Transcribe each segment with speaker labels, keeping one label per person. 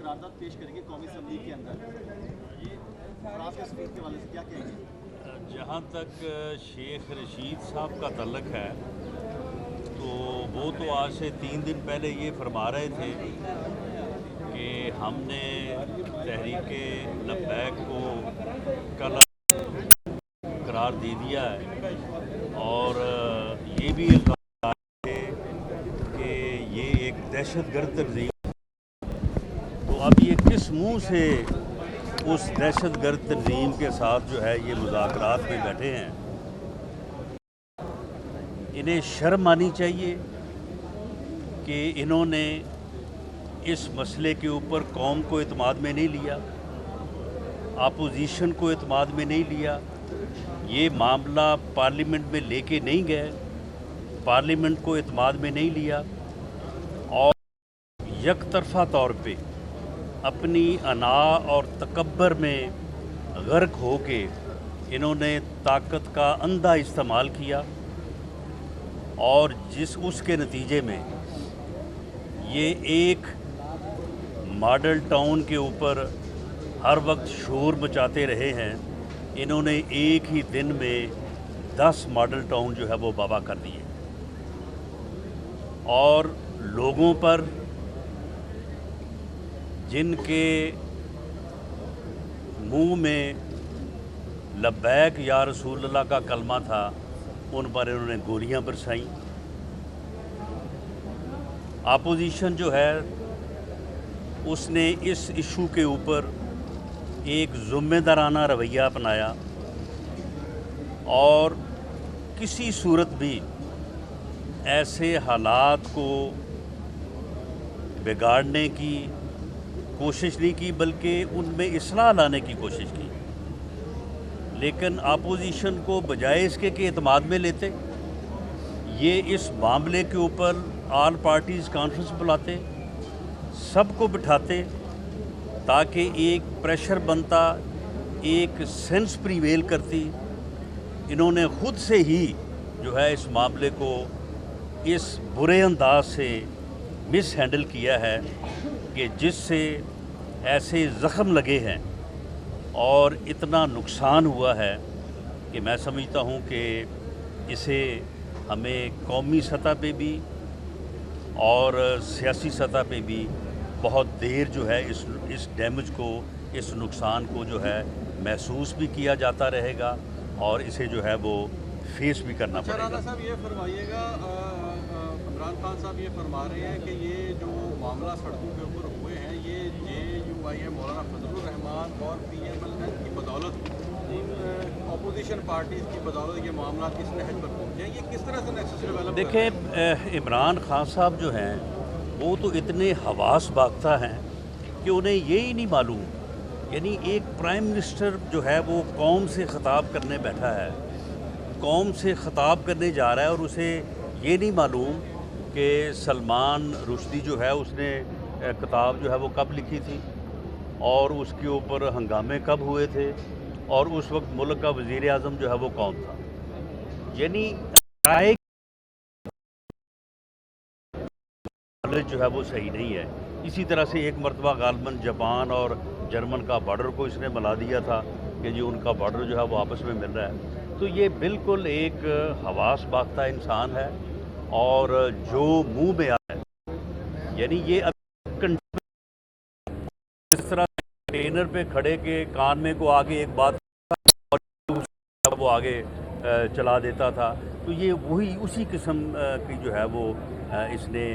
Speaker 1: करारदाद पेश करेंगे कौमी असम्बली के अंदर, ये आप के स्पीच के वाले से क्या कहेंगे?
Speaker 2: जहाँ तक शेख रशीद साहब का तल्लक है तो वो तो आज से 3 दिन पहले ये फरमा रहे थे कि हमने तहरीक लब्बैक को कल करार दे दिया है, और ये भी कहा है कि ये एक दहशतगर्द तंजीम, तो अब ये किस मुंह से उस दहशतगर्द तंजीम के साथ जो है ये मुज़ाकरात में बैठे हैं। इन्हें शर्म आनी चाहिए कि इन्होंने इस मसले के ऊपर कौम को एतमाद में नहीं लिया, अपोजिशन को एतमाद में नहीं लिया, ये मामला पार्लियामेंट में लेके नहीं गए, पार्लियामेंट को एतमाद में नहीं लिया, और यकतरफा तौर पे अपनी अना और तकब्बर में गर्क हो के इन्होंने ताकत का अंधा इस्तेमाल किया, और उसके नतीजे में ये एक मॉडल टाउन के ऊपर हर वक्त शोर मचाते रहे हैं। इन्होंने एक ही दिन में 10 मॉडल टाउन जो है वो बाबा कर दिए, और लोगों पर जिनके मुंह में लब्बैक या रसूल अल्लाह का कलमा था उन पर इन्होंने गोलियां बरसाई। अपोजिशन जो है उसने इस इशू के ऊपर एक ज़िम्मेदाराना रवैया अपनाया, और किसी सूरत भी ऐसे हालात को बिगाड़ने की कोशिश नहीं की, बल्कि उनमें इस्लाह लाने की कोशिश की। लेकिन अपोजिशन को बजाय इसके कि एतमाद में लेते, ये इस मामले के ऊपर ऑल पार्टीज़ कॉन्फ्रेंस बुलाते, सबको बिठाते, ताकि एक प्रेशर बनता, एक सेंस प्रीवेल करती। इन्होंने ख़ुद से ही जो है इस मामले को इस बुरे अंदाज से मिस हैंडल किया है कि जिससे ऐसे ज़ख्म लगे हैं और इतना नुकसान हुआ है कि मैं समझता हूँ कि इसे हमें कौमी सतह पे भी और सियासी सतह पे भी बहुत देर जो है इस डैमेज को, इस नुकसान को जो है महसूस भी किया जाता रहेगा, और इसे जो है वो फेस भी करना पड़ेगा।
Speaker 1: राणा साहब ये फरमाइएगा, इमरान खान साहब ये फरमा रहे हैं कि ये जो मामला सड़कों के ऊपर हुए हैं ये JUIM मौलाना फजलुर रहमान और PMLN की बदौलत, अपोजिशन पार्टीज़ की बदौलत ये मामला किस नहज पर पहुँचे हैं, ये किस तरह से नेक्सस डेवलप?
Speaker 2: देखें, इमरान खान साहब जो हैं वो तो इतने हवास बागता हैं कि उन्हें यही नहीं मालूम, यानी एक प्राइम मिनिस्टर जो है वो कौम से ख़िताब करने बैठा है, कौम से ख़िताब करने जा रहा है, और उसे ये नहीं मालूम कि सलमान रुश्दी जो है उसने किताब जो है वो कब लिखी थी, और उसके ऊपर हंगामे कब हुए थे, और उस वक्त मुल्क का वज़ीर आज़म जो है वो कौन था। यानी राय जो है वो सही नहीं है। इसी तरह से एक मरतबा गालबन जापान और जर्मन का बॉर्डर को इसने मिला दिया था कि जी उनका बॉर्डर जो है वो आपस में मिल रहा है। तो ये बिल्कुल एक हवास बागता इंसान है, और जो मुंह में आता है, यानी ये इस तरह ट्रेनर पे खड़े के कान में को आगे एक बात और वो आगे चला देता था, तो ये वही उसी किस्म की जो है वो इसने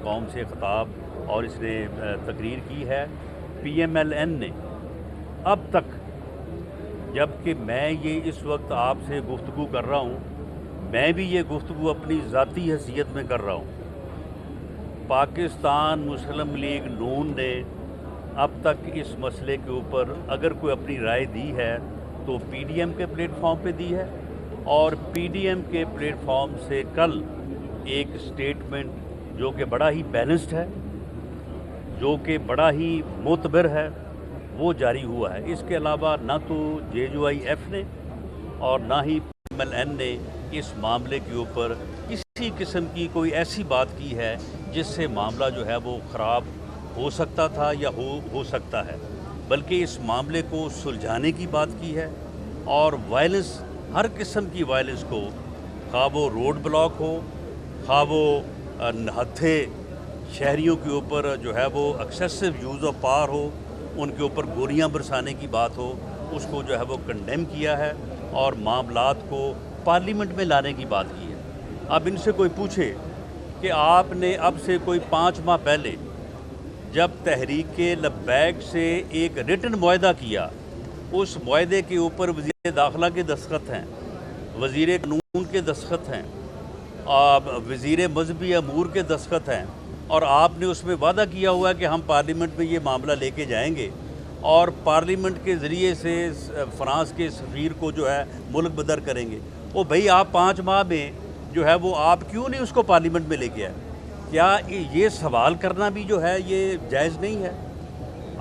Speaker 2: कौम से ख़िताब और इसने तकरीर की है। PMLN ने अब तक, जबकि मैं ये इस वक्त आपसे गुफ्तगू कर रहा हूँ, मैं भी ये गुफ्तगू अपनी ज़ाती हैसियत में कर रहा हूँ, पाकिस्तान मुस्लिम लीग नून ने अब तक इस मसले के ऊपर अगर कोई अपनी राय दी है तो PDM के प्लेटफॉर्म पे दी है, और PDM के प्लेटफॉर्म से कल एक स्टेटमेंट जो कि बड़ा ही बैलेंस्ड है, जो कि बड़ा ही मोतबर है, वो जारी हुआ है। इसके अलावा ना तो JUIF ने और ना ही PMLN ने इस मामले के ऊपर किसी किस्म की कोई ऐसी बात की है जिससे मामला जो है वो ख़राब ہو سکتا تھا یا ہو سکتا ہے، بلکہ اس معاملے کو سلجھانے کی بات کی ہے، اور وائلنس، ہر قسم کی وائلنس کو، خواہ وہ روڈ بلاک ہو، خواہ وہ ہتھے شہریوں کے اوپر جو ہے وہ ایکسیسو یوز آف پاور ہو، ان کے اوپر گولیاں برسانے کی بات ہو، اس کو جو ہے وہ کنڈیم کیا ہے اور معاملات کو پارلیمنٹ میں لانے کی بات کی ہے۔ اب ان سے کوئی پوچھے کہ آپ نے اب سے کوئی 5 ماہ پہلے جب تحریک لبیک سے ایک ریٹن معاہدہ کیا، اس معاہدے کے اوپر وزیر داخلہ کے دستخط ہیں، وزیر قانون کے دستخط ہیں، وزیر مذہبی امور کے دستخط ہیں، اور آپ نے اس میں وعدہ کیا ہوا ہے کہ ہم پارلیمنٹ میں یہ معاملہ لے کے جائیں گے اور پارلیمنٹ کے ذریعے سے فرانس کے سفیر کو جو ہے ملک بدر کریں گے۔ وہ بھئی آپ 5 ماہ میں جو ہے وہ آپ کیوں نہیں اس کو پارلیمنٹ میں لے کے آئے؟ کیا یہ سوال کرنا بھی جو ہے یہ جائز نہیں ہے؟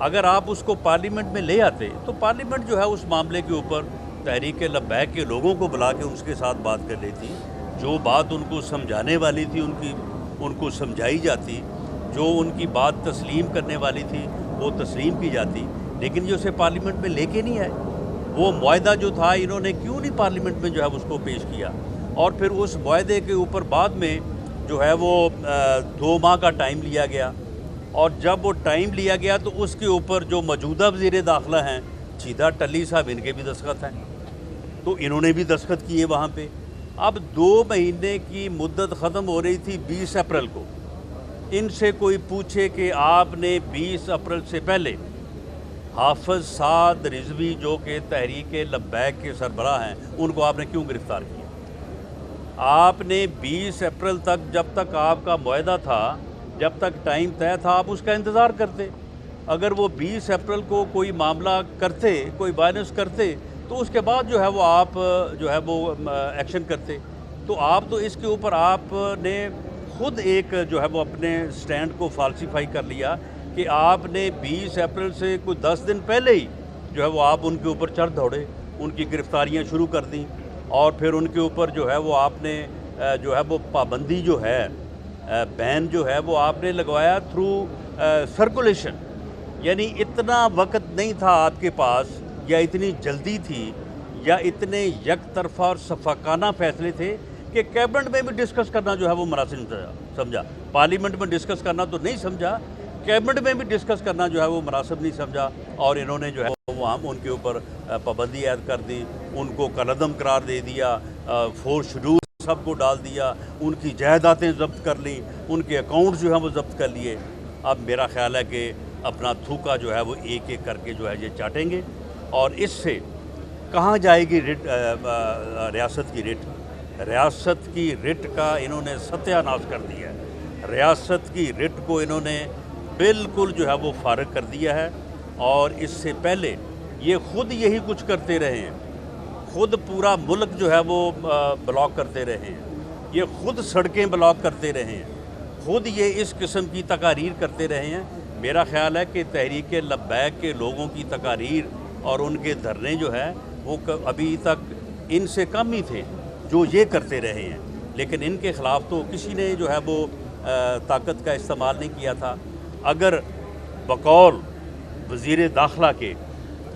Speaker 2: اگر آپ اس کو پارلیمنٹ میں لے آتے تو پارلیمنٹ جو ہے اس معاملے کے اوپر تحریک لبیک کے لوگوں کو بلا کے اس کے ساتھ بات کر لیتی، جو بات ان کو سمجھانے والی تھی ان کو سمجھائی جاتی، جو ان کی بات تسلیم کرنے والی تھی وہ تسلیم کی جاتی، لیکن یہ اسے پارلیمنٹ میں لے کے نہیں آئے۔ وہ معاہدہ جو تھا انہوں نے کیوں نہیں پارلیمنٹ میں جو ہے اس کو پیش کیا؟ اور پھر اس معاہدے کے اوپر بعد میں جو ہے وہ 2 ماہ کا ٹائم لیا گیا، اور جب وہ ٹائم لیا گیا تو اس کے اوپر جو موجودہ وزیر داخلہ ہیں سیدھا ٹلی صاحب، ان کے بھی دستخط ہیں، تو انہوں نے بھی دستخط کیے وہاں پہ۔ اب 2 مہینے کی مدت ختم ہو رہی تھی 20 اپریل کو، ان سے کوئی پوچھے کہ آپ نے 20 اپریل سے پہلے حافظ سعد رضوی جو کہ تحریک لبیک کے سربراہ ہیں ان کو آپ نے کیوں گرفتار کیا؟ آپ نے 20 اپریل تک، جب تک آپ کا معاہدہ تھا، جب تک ٹائم طے تھا، آپ اس کا انتظار کرتے۔ اگر وہ 20 اپریل کو کوئی معاملہ کرتے، کوئی وائلنس کرتے، تو اس کے بعد جو ہے وہ آپ جو ہے وہ ایکشن کرتے۔ تو آپ تو اس کے اوپر آپ نے خود ایک جو ہے وہ اپنے سٹینڈ کو فالسیفائی کر لیا کہ آپ نے 20 اپریل سے کوئی 10 دن پہلے ہی جو ہے وہ آپ ان کے اوپر چڑھ دوڑے، ان کی گرفتاریاں شروع کر دیں، اور پھر ان کے اوپر جو ہے وہ آپ نے جو ہے وہ پابندی جو ہے، بین جو ہے وہ آپ نے لگوایا تھرو سرکولیشن۔ یعنی اتنا وقت نہیں تھا آپ کے پاس، یا اتنی جلدی تھی، یا اتنے یک طرفہ اور شفقانہ فیصلے تھے کہ کیبنٹ میں بھی ڈسکس کرنا جو ہے وہ مناسب نہیں سمجھا، پارلیمنٹ میں ڈسکس کرنا تو نہیں سمجھا، کیبنٹ میں بھی ڈسکس کرنا جو ہے وہ مناسب نہیں سمجھا، اور انہوں نے جو ہے وہ ہم ان کے اوپر پابندی عائد کر دی، ان کو کالعدم قرار دے دیا، 4 شیڈول سب کو ڈال دیا، ان کی جائیدادیں ضبط کر لیں، ان کے اکاؤنٹس جو ہیں وہ ضبط کر لیے۔ اب میرا خیال ہے کہ اپنا تھوکا جو ہے وہ ایک ایک کر کے جو ہے یہ چاٹیں گے، اور اس سے کہاں جائے گی ریاست کی رٹ؟ ریاست کی رٹ کا انہوں نے ستیہ ناش کر دیا ہے، ریاست کی رٹ کو انہوں نے بالکل جو ہے وہ فارغ کر دیا ہے، اور اس سے پہلے یہ خود یہی کچھ کرتے رہے ہیں، خود پورا ملک جو ہے وہ بلاک کرتے رہے ہیں، یہ خود سڑکیں بلاک کرتے رہے ہیں، خود یہ اس قسم کی تقاریر کرتے رہے ہیں۔ میرا خیال ہے کہ تحریک لبیک کے لوگوں کی تقاریر اور ان کے دھرنے جو ہے وہ ابھی تک ان سے کم ہی تھے جو یہ کرتے رہے ہیں، لیکن ان کے خلاف تو کسی نے جو ہے وہ طاقت کا استعمال نہیں کیا تھا۔ اگر بقول وزیر داخلہ کے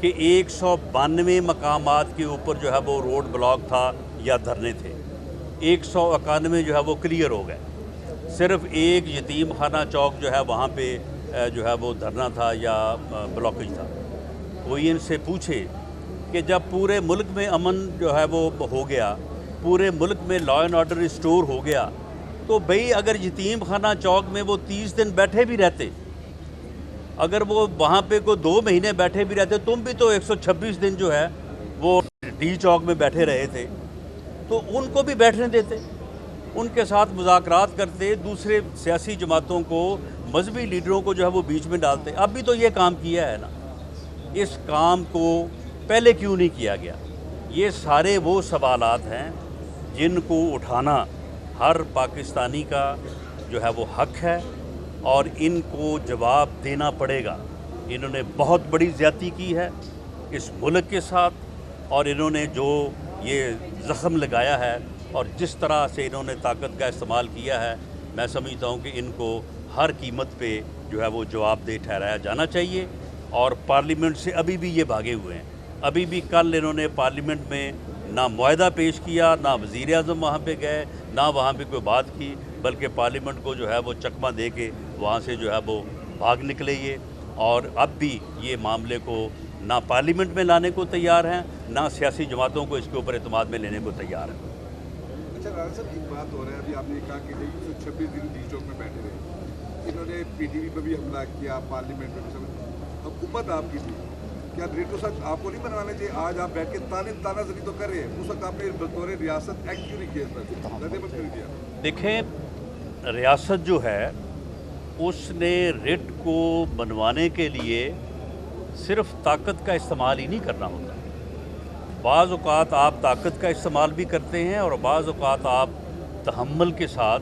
Speaker 2: کہ 192 مقامات کے اوپر جو ہے وہ روڈ بلاک تھا یا دھرنے تھے، 191 جو ہے وہ کلیئر ہو گئے، صرف ایک یتیم خانہ چوک جو ہے وہاں پہ جو ہے وہ دھرنا تھا یا بلاکیج تھا۔ کوئی ان سے پوچھے کہ جب پورے ملک میں امن جو ہے وہ ہو گیا، پورے ملک میں لا اینڈ آرڈر ریسٹور ہو گیا، تو بھئی اگر یتیم خانہ چوک میں وہ 30 دن بیٹھے بھی رہتے، اگر وہ وہاں پہ کوئی 2 مہینے بیٹھے بھی رہتے، تم بھی تو 126 دن جو ہے وہ ڈی چوک میں بیٹھے رہے تھے، تو ان کو بھی بیٹھنے دیتے، ان کے ساتھ مذاکرات کرتے، دوسرے سیاسی جماعتوں کو، مذہبی لیڈروں کو جو ہے وہ بیچ میں ڈالتے۔ اب بھی تو یہ کام کیا ہے نا، اس کام کو پہلے کیوں نہیں کیا گیا؟ یہ سارے وہ سوالات ہیں جن کو اٹھانا ہر پاکستانی کا جو ہے وہ حق ہے، اور ان کو جواب دینا پڑے گا۔ انہوں نے بہت بڑی زیادتی کی ہے اس ملک کے ساتھ، اور انہوں نے جو یہ زخم لگایا ہے اور جس طرح سے انہوں نے طاقت کا استعمال کیا ہے، میں سمجھتا ہوں کہ ان کو ہر قیمت پہ जो है वो जवाबदेह ठहराया जाना चाहिए। और पार्लियामेंट से अभी भी ये भागे हुए हैं। अभी भी कल इन्होंने पार्लियामेंट में ना मुआहदा पेश किया, ना वज़ीर आज़म वहाँ पे गए, ना वहाँ पे कोई बात की, बल्कि पार्लियामेंट को जो है वो चकमा दे के वहाँ से जो है वो भाग निकले ये। और अब भी ये मामले को ना पार्लियामेंट में लाने को तैयार हैं, ना सियासी जमातों को इसके ऊपर एतमाद में लेने को तैयार हैं।
Speaker 3: अच्छा राणा साहब, एक बात हो रहा है, अभी आपने कहा कि 126 दिन डी चौक में बैठे रहे, इन्होंने पीटीवी पर भी हमला किया, पार्लियामेंट में भी सब, हुकूमत आपकी थी, क्या रेटो साहब आपको नहीं बनवाने चाहिए? आज आप बैठ के तानाजनी तो कर रहे हैं, उस वक्त आपने बतौर रियासत एक्ट क्यों नहीं किया इस पर, रद्द कर दिया?
Speaker 2: देखें, रियासत जो है उसने रिट को बनवाने के लिए सिर्फ ताकत का इस्तेमाल ही नहीं करना होता। बाज़ औक़ात आप ताकत का इस्तेमाल भी करते हैं और बाज़ औक़ात आप तहम्मुल के साथ,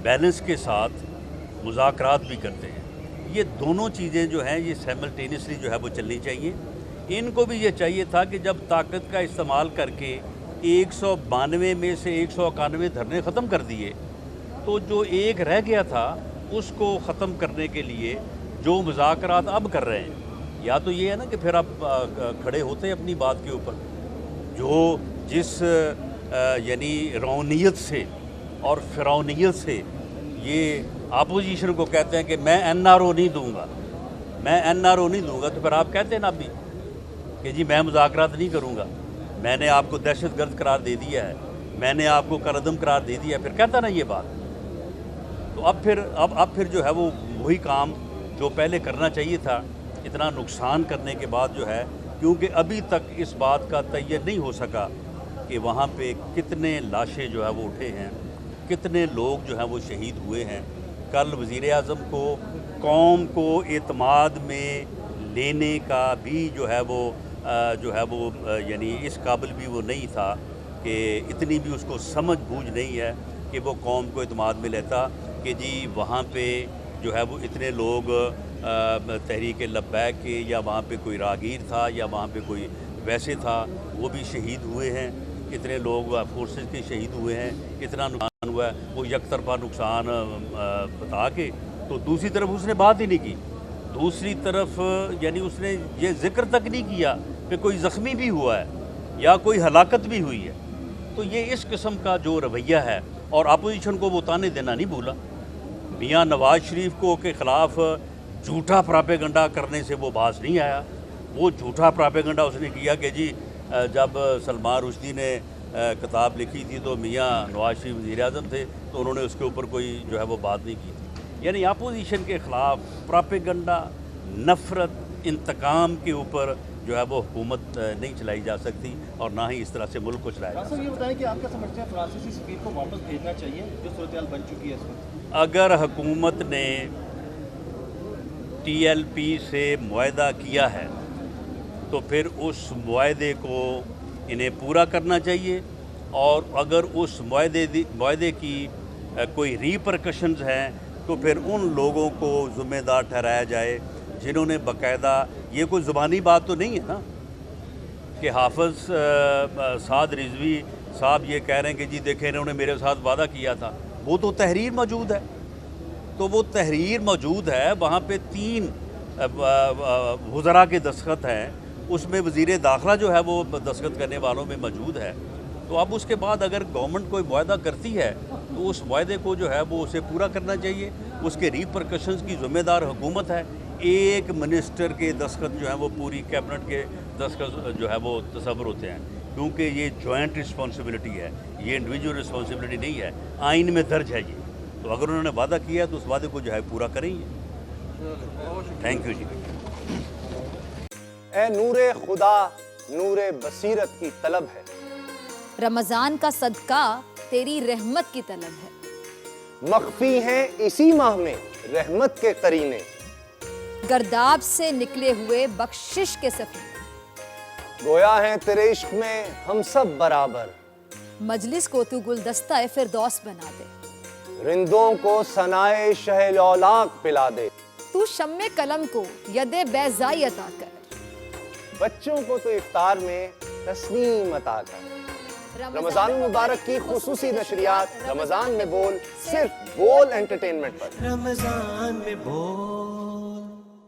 Speaker 2: बैलेंस के साथ मुज़ाकरात भी करते हैं। ये दोनों चीज़ें जो हैं ये साइमल्टेनियसली जो है वो चलनी चाहिए। इनको भी ये चाहिए था कि जब ताकत का इस्तेमाल करके 192 में से 191 धरने ख़त्म कर दिए, तो जो एक रह गया था उसको ख़त्म करने के लिए जो मुज़ाकरात अब कर रहे हैं, या तो ये है ना कि फिर आप खड़े होते हैं अपनी बात के ऊपर, जो जिस यानी रौनियत से और फ़िरौनियत से ये अपोजिशन को कहते हैं कि मैं NRO नहीं दूंगा, मैं NRO नहीं दूंगा, तो फिर आप कहते हैं ना अभी कि जी मैं मुज़ाकरात नहीं करूंगा, मैंने आपको दहशतगर्द करार दे दिया है, मैंने आपको कलअदम करार दे दिया, फिर कहता ना ये बात। तो अब फिर जो है वो वही काम जो पहले करना चाहिए था, इतना नुकसान करने के बाद जो है, क्योंकि अभी तक इस बात का तयन नहीं हो सका कि वहाँ पे कितने लाशें जो है वो उठे हैं, कितने लोग जो हैं वो शहीद हुए हैं। कल वज़ीर आज़म को कौम को एतमाद में लेने का भी जो है वो यानी इस काबिल भी वो नहीं था कि इतनी भी उसको समझ बूझ नहीं है कि वो कौम को एतमाद में लेता कि जी वहाँ पे जो है वो इतने लोग तहरीक लब्बैक के, या वहाँ पे कोई रागीर था, या वहाँ पे कोई वैसे था, वो भी शहीद हुए हैं, इतने लोग फोर्सेस के शहीद हुए हैं, इतना नुकसान हुआ है। वो एक तरफा नुकसान बता के तो दूसरी तरफ उसने बात ही नहीं की। दूसरी तरफ यानी उसने ये ज़िक्र तक नहीं किया कि कोई ज़ख्मी भी हुआ है या कोई हलाकत भी हुई है। तो ये इस किस्म का जो रवैया है, और अपोजिशन को वो ताने देना नहीं भूला। मियाँ नवाज़ शरीफ को के ख़िलाफ़ झूठा प्रोपेगेंडा करने से वो बाज नहीं आया। वो झूठा प्रोपेगेंडा उसने किया कि जी जब सलमान रुश्दी ने किताब लिखी थी तो मियाँ नवाज़ शरीफ वज़ीर आज़म थे, तो उन्होंने उसके ऊपर कोई जो है वो बात नहीं की थी। यानी अपोजिशन के ख़िलाफ़ प्रोपेगेंडा, नफ़रत, इंतकाम के ऊपर जो है वो हुकूमत नहीं चलाई जा सकती, और ना ही इस तरह से मुल्क को चलाया जा सकता।
Speaker 4: ये बताएं कि आप क्या समझते हैं, फ्रांसीसी सफीर को वापस भेजना चाहिए जो सूरत बन चुकी है इस वक्त?
Speaker 2: अगर हुकूमत ने TLP से मुआहदा किया है तो फिर उस मुआहदे को इन्हें पूरा करना चाहिए, और अगर उस मुआहदे की कोई रिपरकशंस हैं तो फिर उन लोगों को ज़िम्मेदार ठहराया जाए जिन्होंने बाकायदा, ये कोई ज़ुबानी बात तो नहीं है ना कि हाफ़िज़ साद रिजवी साहब ये कह रहे हैं कि जी देखें इन्होंने मेरे साथ वादा किया था। वो तो तहरीर मौजूद है, तो वो तहरीर मौजूद है, वहाँ पे 3 वज़रा के दस्तखत हैं, उसमें वज़ीर दाखिला जो है वो दस्तखत करने वालों में मौजूद है। तो अब उसके बाद अगर गवर्नमेंट कोई मुआहदा करती है तो उस मुआहदे को जो है वो उसे पूरा करना चाहिए। उसके रिपरकशंस की ज़िम्मेदार हुकूमत है। एक मिनिस्टर के दस्तखत जो है वो पूरी कैबिनेट के दस्तखत जो है वो तस्वर होते हैं, क्योंकि ये जॉइंट रिस्पॉन्सिबिलिटी है, ये इंडिविजुअल रिस्पॉन्सिबिलिटी नहीं है, आइन में दर्ज है ये। तो अगर उन्होंने वादा किया तो उस वादे को जो है पूरा करेंगे। थैंक यू जी।
Speaker 5: ए नूरे खुदा नूरे बसीरत की तलब है,
Speaker 6: रमजान का सदका तेरी रहमत की तलब है।
Speaker 5: मख्फी हैं इसी माह में रहमत के करीने,
Speaker 6: गर्दाब से निकले हुए बख्शिश के सफीर।
Speaker 5: गोया है तेरे इश्क में हम सब बराबर,
Speaker 6: मजलिस को तू गुलदस्ता फिरदौस बना दे।
Speaker 5: रिंदों को सनाए शहलौलाक पिला दे,
Speaker 6: तू शम्मे कलम को यदे बैज़ाई अता कर।
Speaker 5: बच्चों को तो इफ्तार में तस्नीम अता कर। رمضان المبارک کی خصوصی نشریات رمضان میں بول صرف بول انٹرٹینمنٹ پر.
Speaker 7: رمضان میں بول